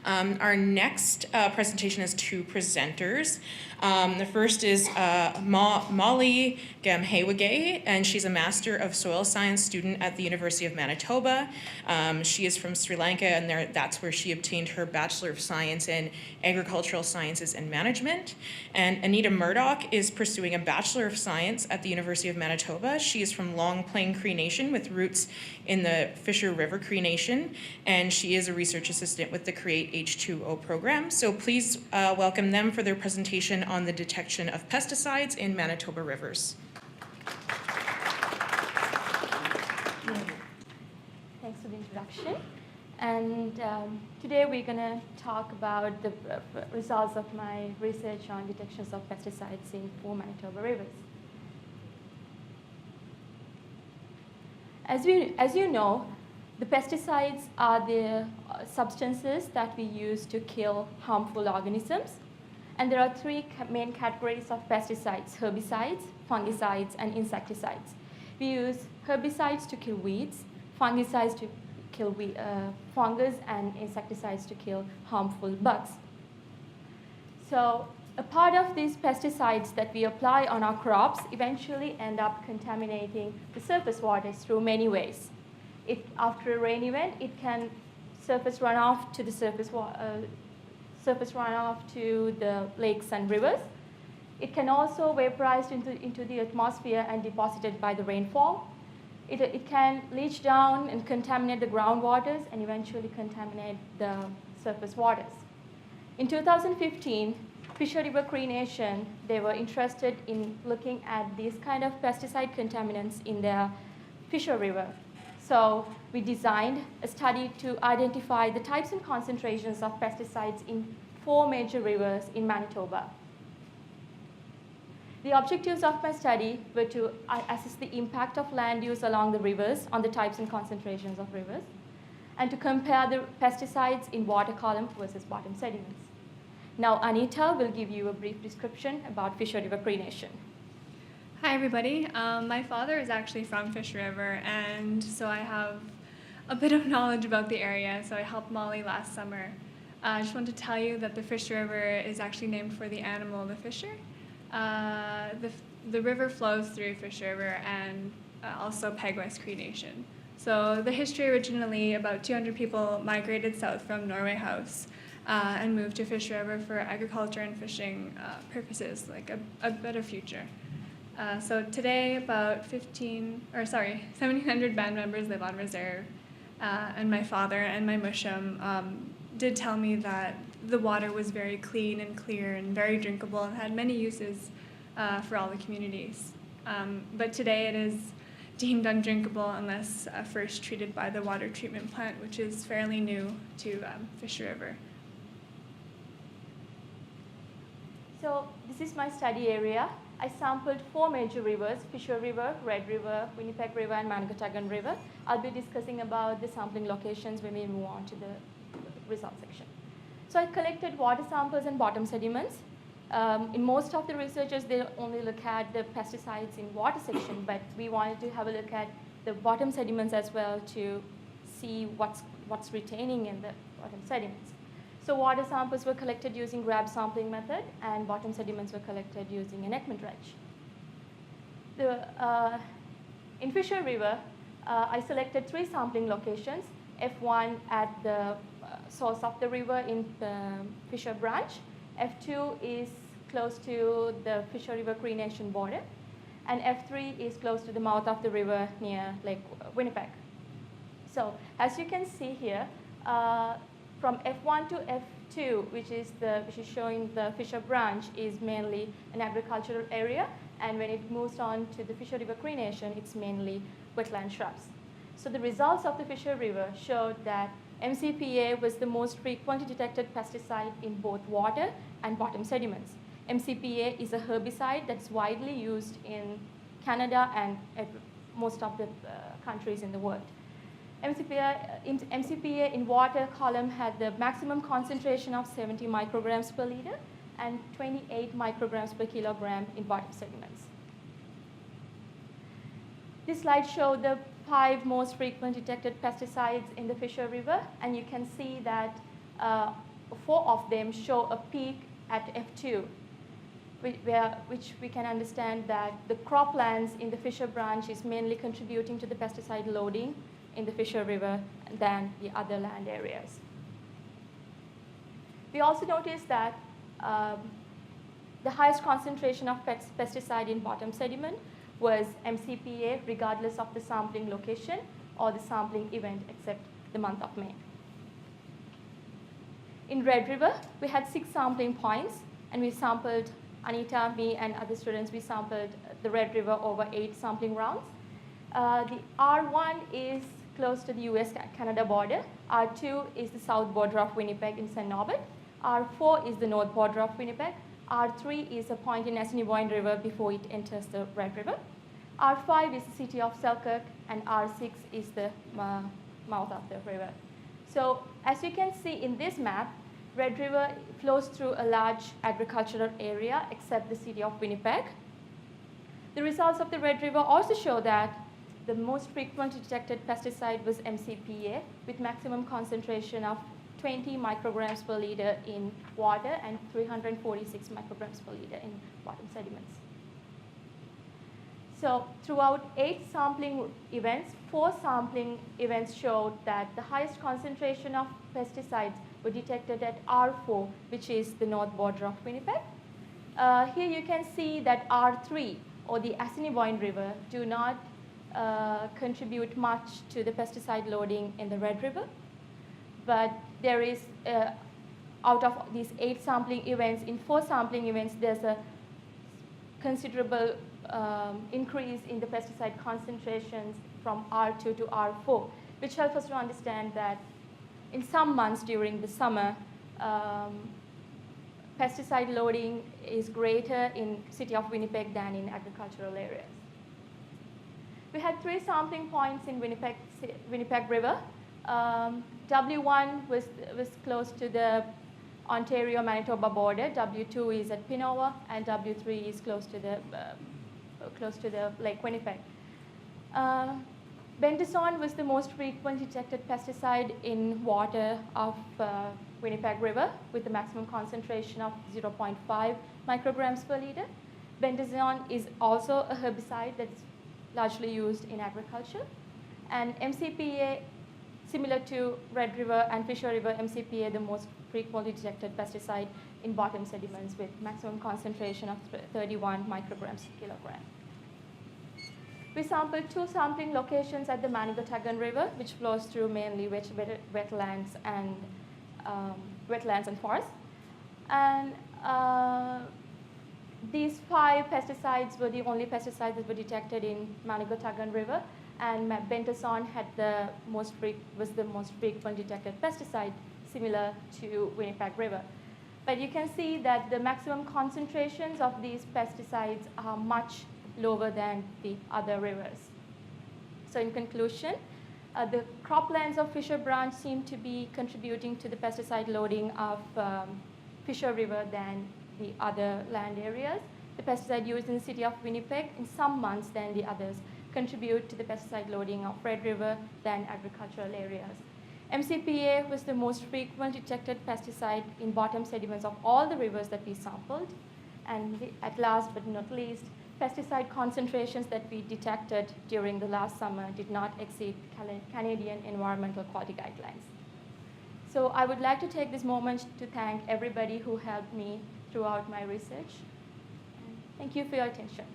Our next presentation has two presenters. The first is Mauli Gamhewage, and she's a Master of Soil Science student at the University of Manitoba. She is from Sri Lanka, and that's where she obtained her Bachelor of Science in Agricultural Sciences and Management. And Anita Murdock is pursuing a Bachelor of Science at the University of Manitoba. She is from Long Plain Cree Nation with roots in the Fisher River Cree Nation, and she is a research assistant with the Create H2O program. So please welcome them for their presentation on the detection of pesticides in Manitoba rivers. Thanks for the introduction. And today we're going to talk about the results of my research on detections of pesticides in 4 Manitoba rivers. As you know, the pesticides are the substances that we use to kill harmful organisms. And there are 3 main categories of pesticides: herbicides, fungicides, and insecticides. We use herbicides to kill weeds, fungicides to kill fungus, and insecticides to kill harmful bugs. So a part of these pesticides that we apply on our crops eventually end up contaminating the surface waters through many ways. After a rain event, it can surface runoff to the surface runoff to the lakes and rivers. It can also vaporize into the atmosphere and deposited by the rainfall. It can leach down and contaminate the groundwaters and eventually contaminate the surface waters. In 2015, Fisher River Cree Nation, they were interested in looking at these kind of pesticide contaminants in their Fisher River. So we designed a study to identify the types and concentrations of pesticides in 4 major rivers in Manitoba. The objectives of my study were to assess the impact of land use along the rivers on the types and concentrations of rivers, and to compare the pesticides in water column versus bottom sediments. Now Anita will give you a brief description about Fisher River Cree Nation. Hi everybody, my father is actually from Fish River, and so I have a bit of knowledge about the area. So I helped Mauli last summer. I just want to tell you that the Fish River is actually named for the animal, the fisher. The river flows through Fish River and also Peguis Cree Nation. So the history originally, about 200 people migrated south from Norway House and moved to Fish River for agriculture and fishing purposes, like a better future. So today, about 1,700 band members live on reserve, and my father and my mushum did tell me that the water was very clean and clear and very drinkable and had many uses for all the communities. But today it is deemed undrinkable unless first treated by the water treatment plant, which is fairly new to Fish River. So this is my study area. I sampled 4 major rivers: Fisher River, Red River, Winnipeg River, and Manitoba River. I'll be discussing about the sampling locations when we move on to the result section. So I collected water samples and bottom sediments. In most of the researchers, they only look at the pesticides in water section, but we wanted to have a look at the bottom sediments as well to see what's retaining in the bottom sediments. So water samples were collected using grab sampling method, and bottom sediments were collected using an Ekman dredge. In Fisher River, I selected 3 sampling locations: F1 at the source of the river in the Fisher branch, F2 is close to the Fisher River Cree Nation border, and F3 is close to the mouth of the river near Lake Winnipeg. So as you can see here, from F1 to F2, which is showing the Fisher branch, is mainly an agricultural area, and when it moves on to the Fisher River Cree Nation, it's mainly wetland shrubs. So the results of the Fisher River showed that MCPA was the most frequently detected pesticide in both water and bottom sediments. MCPA is a herbicide that's widely used in Canada and most of the countries in the world. MCPA in water column had the maximum concentration of 70 micrograms per liter and 28 micrograms per kilogram in bottom sediments. This slide shows the 5 most frequent detected pesticides in the Fisher River, and you can see that 4 of them show a peak at F2, which we can understand that the croplands in the Fisher Branch is mainly contributing to the pesticide loading in the Fisher River than the other land areas. We also noticed that the highest concentration of pesticide in bottom sediment was MCPA, regardless of the sampling location or the sampling event, except the month of May. In Red River, we had 6 sampling points, and we sampled, Anita, me, and other students, we sampled the Red River over 8 sampling rounds. The R1 is close to the US-Canada border. R2 is the south border of Winnipeg in St. Norbert. R4 is the north border of Winnipeg. R3 is a point in Assiniboine River before it enters the Red River. R5 is the city of Selkirk, and R6 is the mouth of the river. So as you can see in this map, Red River flows through a large agricultural area except the city of Winnipeg. The results of the Red River also show that the most frequently detected pesticide was MCPA, with maximum concentration of 20 micrograms per liter in water and 346 micrograms per liter in bottom sediments. So throughout 8 sampling events, 4 sampling events showed that the highest concentration of pesticides were detected at R4, which is the north border of Winnipeg. Here you can see that R3, or the Assiniboine River, do not contribute much to the pesticide loading in the Red River. But there is, out of these 8 sampling events, in 4 sampling events, there's a considerable increase in the pesticide concentrations from R2 to R4, which helps us to understand that in some months during the summer, pesticide loading is greater in city of Winnipeg than in agricultural areas. We had 3 sampling points in Winnipeg River. W1 was close to the Ontario-Manitoba border. W2 is at Pinowa, and W3 is close to the Lake Winnipeg. Bentazone was the most frequently detected pesticide in water of Winnipeg River, with the maximum concentration of 0.5 micrograms per liter. Bentazone is also a herbicide that's largely used in agriculture. And MCPA, similar to Red River and Fisher River, MCPA, the most frequently detected pesticide in bottom sediments with maximum concentration of 31 micrograms per kilogram. We sampled 2 sampling locations at the Manigotagan River, which flows through mainly wetlands and forests. And these 5 pesticides were the only pesticides that were detected in Manigotagan River, and bentazone was the most frequent detected pesticide, similar to Winnipeg River. But you can see that the maximum concentrations of these pesticides are much lower than the other rivers. So in conclusion, the croplands of Fisher Branch seem to be contributing to the pesticide loading of Fisher River than the other land areas. The pesticide used in the city of Winnipeg in some months than the others contribute to the pesticide loading of Red River than agricultural areas. MCPA was the most frequently detected pesticide in bottom sediments of all the rivers that we sampled. And at last but not least, pesticide concentrations that we detected during the last summer did not exceed Canadian Environmental Quality Guidelines. So I would like to take this moment to thank everybody who helped me throughout my research. And thank you for your attention.